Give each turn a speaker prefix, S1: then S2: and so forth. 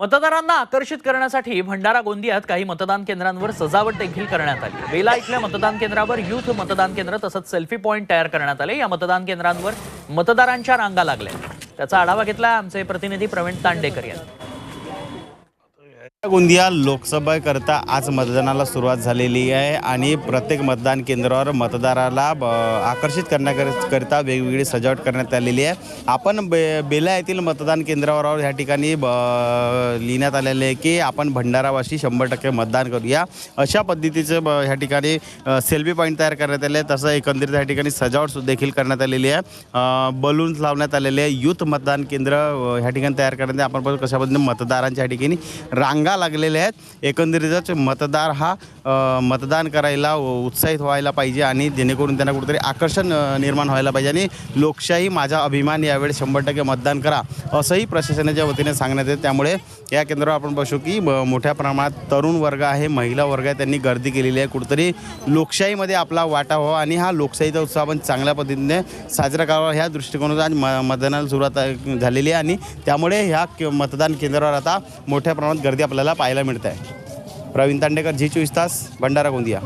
S1: मतदारांना आकर्षित करण्यासाठी भंडारा गोंदियात काही मतदान केंद्रांवर सजावट देखील करण्यात आली। बेला इथल्या मतदान केंद्रावर युथ मतदान केंद्र तसंच सेल्फी पॉइंट तयार करण्यात आले। या मतदान केंद्रांवर मतदारांच्या रांगा लागल्या। त्याचा आढावा घेतला आमचे प्रतिनिधी प्रवीण तांडेकर यांनी।
S2: गोंदिया लोकसभेकरता आज मतदानाला सुरुवात झालेली आहे आणि प्रत्येक मतदान केंद्रावर मतदाराला आकर्षित करण्याकरिता वेगवेगळी सजावट करण्यात आलेली आहे। आपण बेला येथील मतदान केंद्रावर या ठिकाणी लिहिण्यात आलेले आहे की आपण भंडारावासी 100% मतदान करूया, अशा पद्धतीचं ह्या ठिकाणी सेल्फी पॉईंट तयार करण्यात आले आहे। तसं एकंदरीत या ठिकाणी सजावट देखील करण्यात आलेली आहे। बलून्स लावण्यात आलेले आहे। युथ मतदान केंद्र ह्या ठिकाणी तयार करण्यात आपण बघू कशा पद्धतीने मतदारांच्या ठिकाणी रांगा लागलेले आहेत। एकंदरीतच मतदार हा मतदान करायला उत्साहित व्हायला पाहिजे आणि जेणेकरून त्यांना कुठेतरी आकर्षण निर्माण व्हायला पाहिजे आणि लोकशाही माझा अभिमान यावेळी 100% मतदान करा असंही प्रशासनाच्या वतीने सांगण्यात येते। त्यामुळे या केंद्रावर आपण बघू की मोठ्या प्रमाणात तरुण वर्ग आहे, महिला वर्ग आहे, त्यांनी गर्दी केलेली आहे। कुठेतरी लोकशाहीमध्ये आपला वाटा व्हावा आणि हा लोकशाहीचा उत्सव आपण चांगल्या पद्धतीने साजरा करावा ह्या दृष्टिकोनातून आज मतदानाला सुरुवात झालेली आहे आणि त्यामुळे ह्या मतदान केंद्रावर आता मोठ्या प्रमाणात गर्दी आपल्याला पाहायला मिळते आहे। प्रवीण तांडेकर, झी 24 तास, भंडारा गोंदिया।